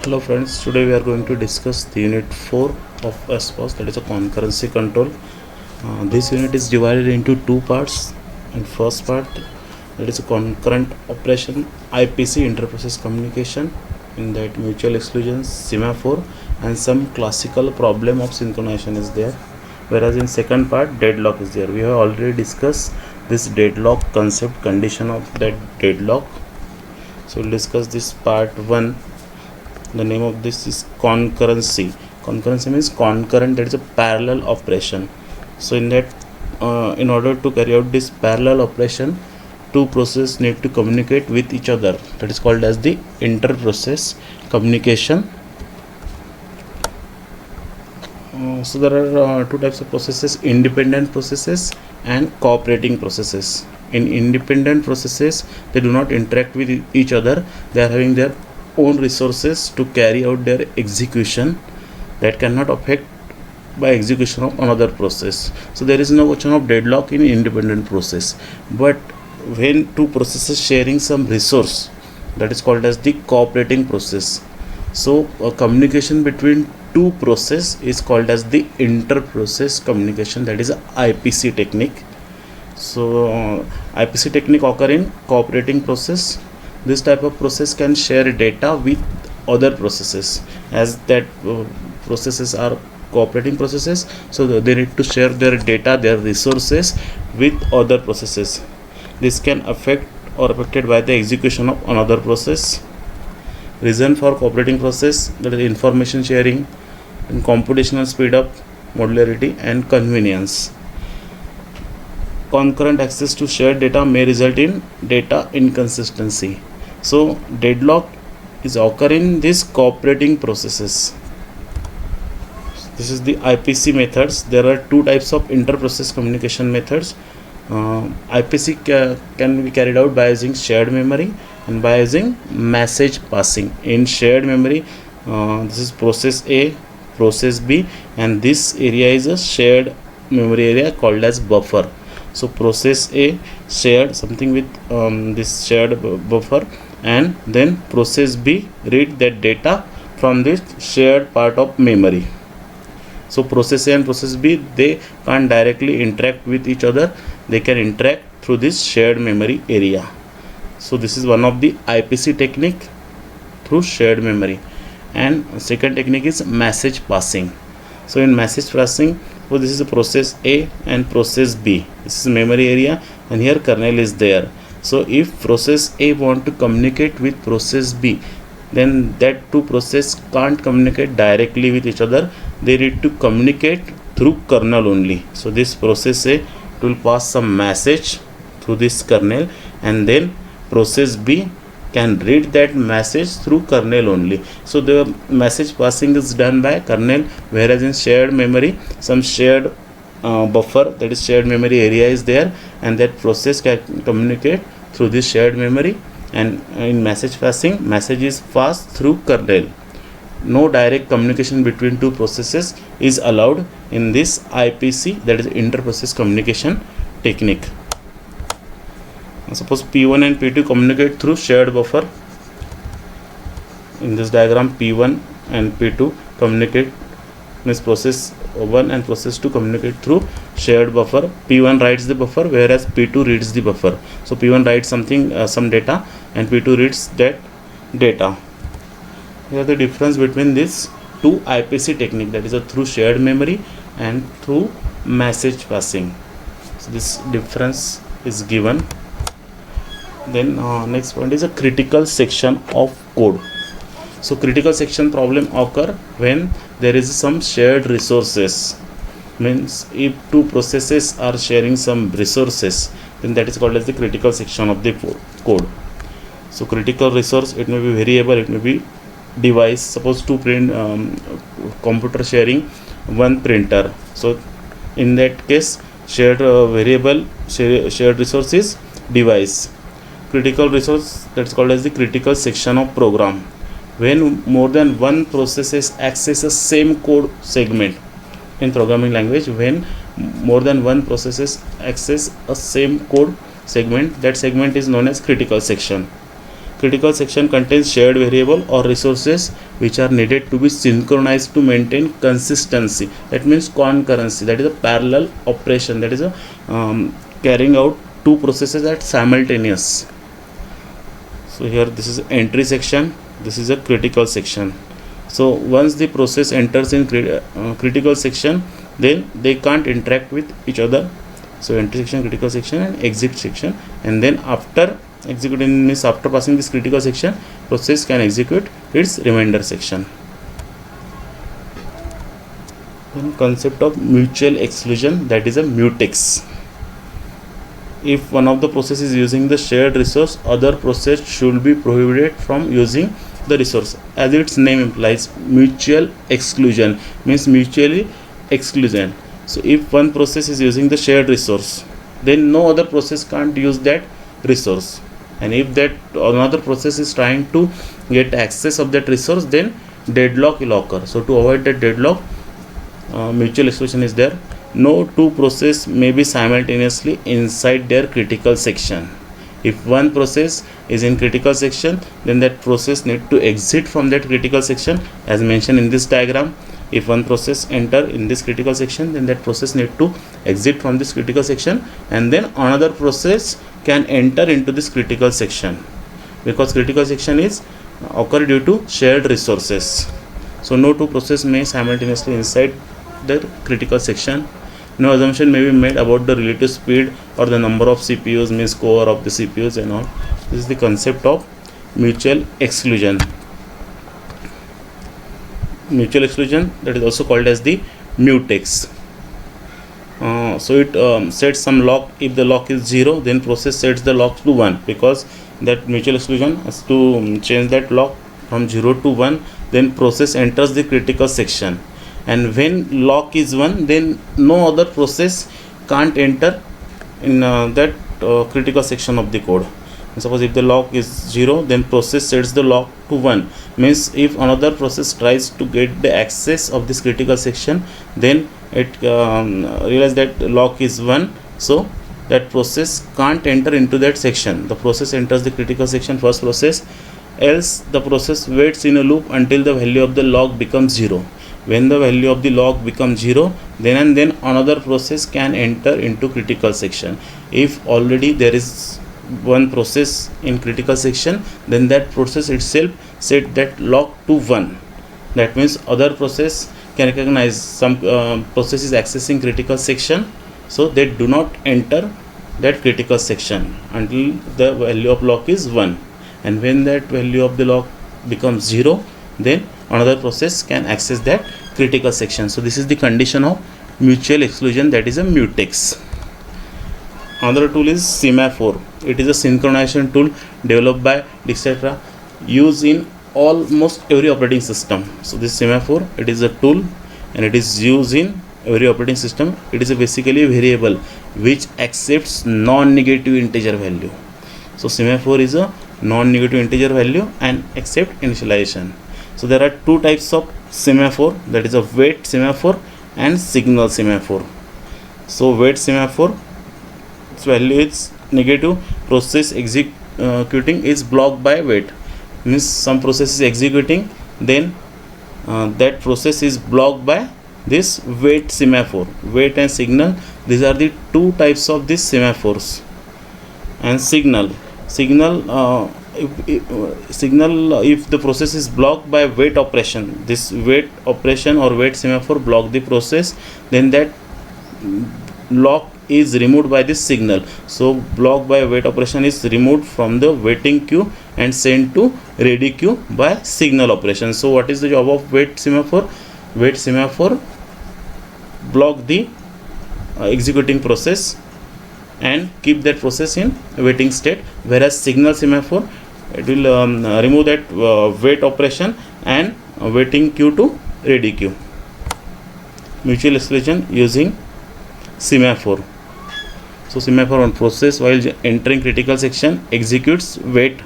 Hello friends, today we are going to discuss the unit 4 of SPOS, that is a concurrency control. This unit is divided into two parts. In first part, that is a concurrent operation, IPC, interprocess communication, in that mutual exclusion, semaphore, and some classical problem of synchronization is there. Whereas in second part, deadlock is there. We have already discussed this deadlock concept, condition of that deadlock. So we'll discuss this part 1. The name of this is concurrency. Concurrency means concurrent, that is a parallel operation. So in that, in order to carry out this parallel operation, two processes need to communicate with each other. That is called as the inter-process communication. So there are two types of processes: independent processes and cooperating processes. In independent processes, they do not interact with each other. They are having their own resources to carry out their execution that cannot affect by execution of another process. So there is no question of deadlock in independent process. But when two processes sharing some resource, that is called as the cooperating process. So a communication between two process is called as the inter-process communication, that is a IPC technique. So IPC technique occur in cooperating process. This type of process can share data with other processes, as that processes are cooperating processes, so they need to share their data, their resources with other processes. This can affect or affected by the execution of another process. Reason for cooperating process, that is information sharing and computational speed up, modularity and convenience. Concurrent access to shared data may result in data inconsistency. So deadlock is occurring in these cooperating processes. This is the IPC methods. There are two types of inter-process communication methods. IPC can be carried out by using shared memory and by using message passing. In shared memory, this is process A, process B, and this area is a shared memory area called as buffer. So process A shared something with this shared buffer, and then process B read that data from this shared part of memory. So process A and process B, they can't directly interact with each other. They can interact through this shared memory area. So this is one of the IPC technique through shared memory. And second technique is message passing. So in message passing, so this is a process A and process B. This is memory area, and here kernel is there. So if process A want to communicate with process B, then that two process can't communicate directly with each other. They need to communicate through kernel only. So this process A will pass some message through this kernel, and then process B can read that message through kernel only. So the message passing is done by kernel, whereas in shared memory, some shared buffer, that is shared memory area is there, and that process can communicate through this shared memory. And in message passing, message is passed through kernel. No direct communication between two processes is allowed in this IPC, that is inter-process communication technique. Suppose P1 and P2 communicate through shared buffer. In this diagram, P1 and P2 communicate, means process 1 and process 2 communicate through shared buffer. P1 writes the buffer, whereas P2 reads the buffer. So P1 writes something, some data, and P2 reads that data. Here the difference between these two IPC technique, that is through shared memory and through message passing. So this difference is given. Then next point is a critical section of code. So critical section problem occur when there is some shared resources. Means if two processes are sharing some resources, then that is called as the critical section of the code. So critical resource, it may be variable, it may be device. Suppose two computer sharing one printer. So in that case, shared variable shared resource is device. Critical resource, that's called as the critical section of program. When more than one processes access a same code segment in programming language, when more than one processes access a same code segment, that segment is known as critical section. Critical section contains shared variable or resources which are needed to be synchronized to maintain consistency. That means concurrency, that is a parallel operation, that is a carrying out two processes at simultaneous. So here this is entry section, this is a critical section. So once the process enters in critical section, then they can't interact with each other. So entry section, critical section, and exit section, and then after executing means after passing this critical section, process can execute its remainder section. Then concept of mutual exclusion, that is a mutex. If one of the process is using the shared resource, other process should be prohibited from using the resource. As its name implies, mutual exclusion means mutually exclusion. So if one process is using the shared resource, then no other process can't use that resource, and if that another process is trying to get access of that resource, then deadlock will occur. So to avoid that deadlock, mutual exclusion is there. No two processes may be simultaneously inside their critical section. If one process is in critical section, then that process need to exit from that critical section, as mentioned in this diagram. If one process enter in this critical section, then that process need to exit from this critical section, and then another process can enter into this critical section, because critical section is occur due to shared resources. So no two processes may simultaneously inside the critical section. No assumption may be made about the relative speed or the number of CPUs, means core of the CPUs and all. This is the concept of mutual exclusion. Mutual exclusion, that is also called as the mutex. So it sets some lock. If the lock is 0, then process sets the lock to 1, because that mutual exclusion has to change that lock from 0 to 1. Then process enters the critical section, and when lock is 1, then no other process can't enter in that critical section of the code. And suppose if the lock is 0, then process sets the lock to 1, means if another process tries to get the access of this critical section, then it realize that lock is 1, so that process can't enter into that section. The process enters the critical section, first process, else the process waits in a loop until the value of the lock becomes 0. When the value of the lock becomes 0, then and then another process can enter into critical section. If already there is one process in critical section, then that process itself set that lock to 1. That means other process can recognize some process is accessing critical section, so they do not enter that critical section until the value of lock is 1. And when that value of the lock becomes 0, then another process can access that critical section. So this is the condition of mutual exclusion, that is a mutex. Another tool is semaphore. It is a synchronization tool developed by Dijkstra, used in almost every operating system. So this semaphore, it is a tool and it is used in every operating system. It is basically a variable which accepts non-negative integer value. So semaphore is a non-negative integer value and accept initialization. So there are two types of semaphore, that is a wait semaphore and signal semaphore. So wait semaphore, its value is negative, process executing is blocked by wait, means some process is executing, then that process is blocked by this wait semaphore. Wait and signal, these are the two types of these semaphores. And signal if the process is blocked by wait operation, this wait operation or wait semaphore block the process, then that lock is removed by this signal. So block by wait operation is removed from the waiting queue and sent to ready queue by signal operation. So what is the job of wait semaphore? Wait semaphore block the executing process and keep that process in waiting state, whereas signal semaphore, it will remove that wait operation and waiting queue to ready queue. Mutual exclusion using semaphore. So semaphore on process while entering critical section executes wait.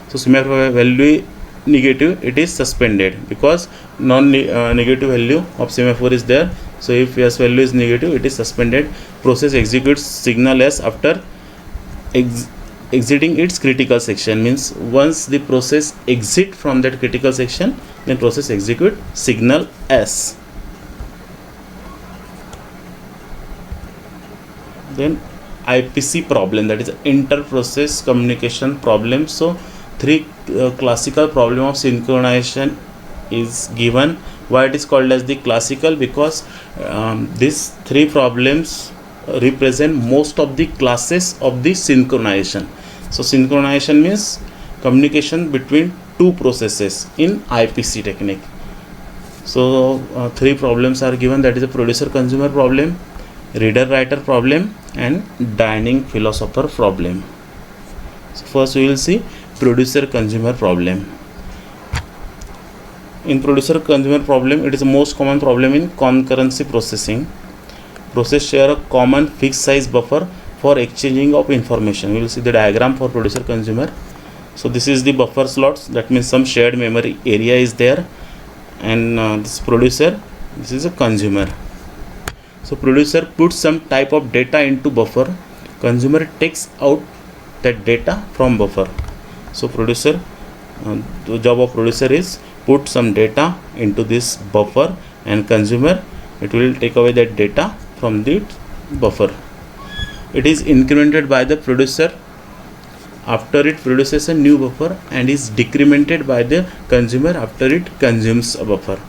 So semaphore value negative, it is suspended because non-negative value of semaphore is there. So if S value is negative, it is suspended. Process executes signal S after exiting its critical section, means once the process exit from that critical section, then process execute signal S. Then IPC problem, that is inter-process communication problem. So three classical problem of synchronization is given. Why it is called as the classical? Because these three problems represent most of the classes of the synchronization. So synchronization means communication between two processes in IPC technique. So three problems are given, that is a producer consumer problem, reader writer problem, and dining philosopher problem. So first we will see producer consumer problem. In producer consumer problem, it is the most common problem in concurrency processing. Process share a common fixed size buffer for exchanging of information. We will see the diagram for producer consumer. So this is the buffer slots, that means some shared memory area is there, and this producer, this is a consumer. So producer puts some type of data into buffer, consumer takes out that data from buffer. So producer, the job of producer is put some data into this buffer, and consumer, it will take away that data from the buffer. It is incremented by the producer after it produces a new buffer, and is decremented by the consumer after it consumes a buffer.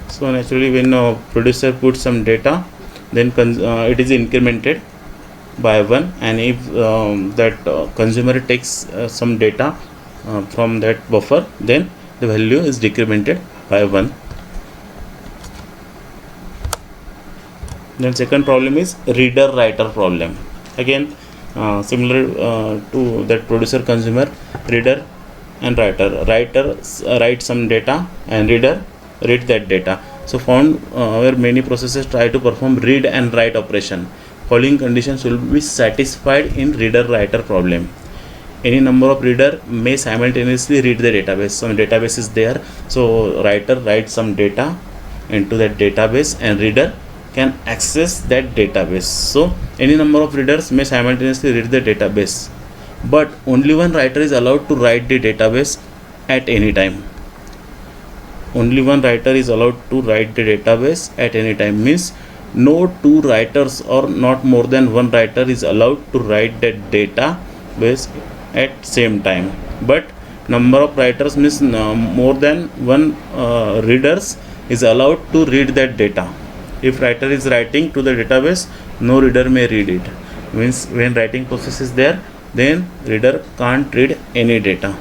So naturally, when a producer puts some data, then it is incremented by 1, and if that consumer takes some data from that buffer, then the value is decremented by 1. Then second problem is reader writer problem. Again similar to that producer consumer, reader and writer. Writer writes some data and reader read that data. So found where many processes try to perform read and write operation, following conditions will be satisfied in reader writer problem. Any number of reader may simultaneously read the database. Some database is there, so writer writes some data into that database, and reader can access that database. So any number of readers may simultaneously read the database, but only one writer is allowed to write the database at any time. Only one writer is allowed to write the database at any time, means no two writers or not more than one writer is allowed to write that database at same time. But number of writers means more than one readers is allowed to read that data. If writer is writing to the database, no reader may read it. Means when writing process is there, then reader can't read any data.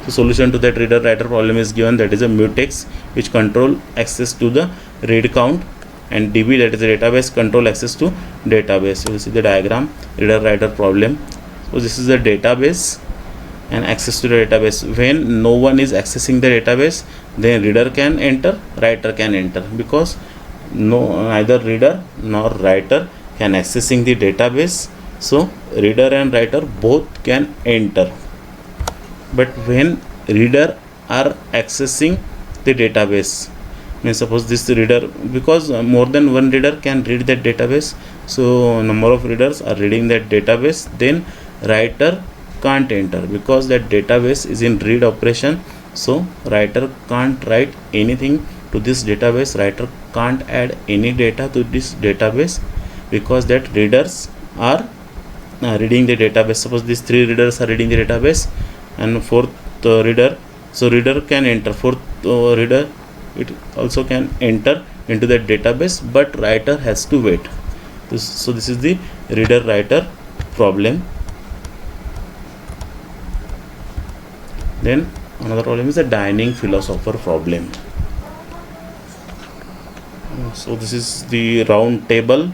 So solution to that reader writer problem is given, that is a mutex which control access to the read count, and db, that is the database, control access to database. You will see the diagram, reader writer problem. So this is the database and access to the database. When no one is accessing the database, then reader can enter, writer can enter, because neither reader nor writer can accessing the database. So reader and writer both can enter. But when reader are accessing the database, means suppose this reader, because more than one reader can read that database, so number of readers are reading that database, then writer can't enter, because that database is in read operation. So writer can't write anything to this database, writer can't add any data to this database, because that readers are reading the database. Suppose these three readers are reading the database, and fourth reader, so reader can enter, fourth reader, it also can enter into that database, but writer has to wait. So this is the reader writer problem. Then another problem is the dining philosopher problem. So this is the round table,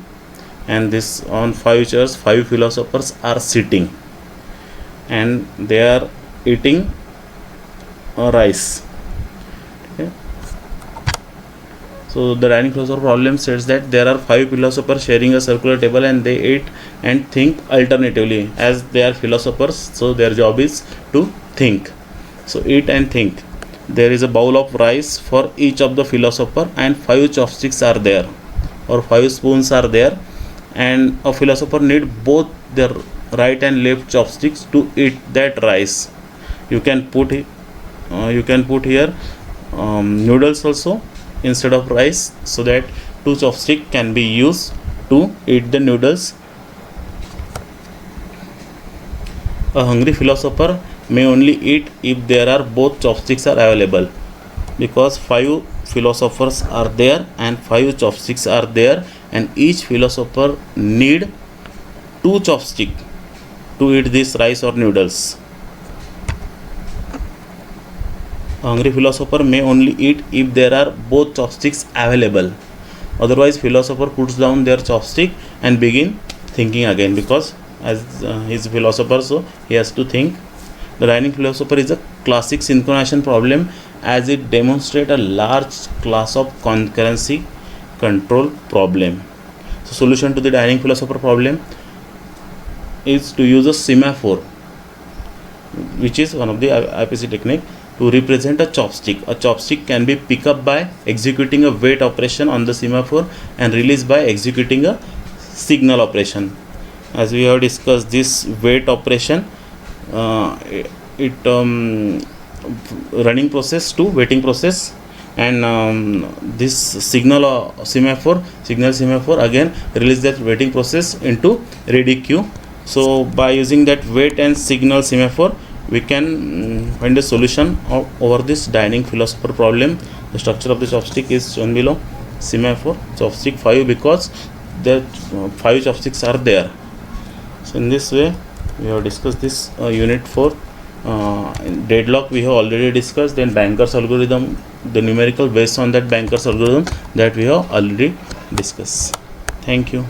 and this on 5 chairs 5 philosophers are sitting, and they are eating rice. Okay. So the dining philosopher problem says that there are 5 philosophers sharing a circular table, and they eat and think alternatively. As they are philosophers, so their job is to think. So eat and think. There is a bowl of rice for each of the philosopher, and 5 chopsticks are there, or 5 spoons are there, and a philosopher need both their right and left chopsticks to eat that rice. You can put here noodles also instead of rice, so that two chopstick can be used to eat the noodles. A hungry philosopher may only eat if there are both chopsticks are available, because 5 philosophers are there and 5 chopsticks are there, and each philosopher need 2 chopsticks to eat this rice or noodles. A hungry philosopher may only eat if there are both chopsticks available. Otherwise, philosopher puts down their chopstick and begin thinking again, because as he's a philosopher, so he has to think. The dining philosopher is a classic synchronization problem, as it demonstrates a large class of concurrency control problem. So solution to the dining philosopher problem is to use a semaphore, which is one of the IPC technique, to represent a chopstick. A chopstick can be picked up by executing a wait operation on the semaphore and released by executing a signal operation. As we have discussed, this wait operation, running process to waiting process, and this signal semaphore again release that waiting process into ready queue. So by using that wait and signal semaphore, we can find a solution over this dining philosopher problem. The structure of the chopstick is shown below. Semaphore, chopstick 5, because there 5 chopsticks are there. So in this way we have discussed this unit 4. Deadlock we have already discussed. Then Banker's algorithm, the numerical based on that Banker's algorithm, that we have already discussed. Thank you.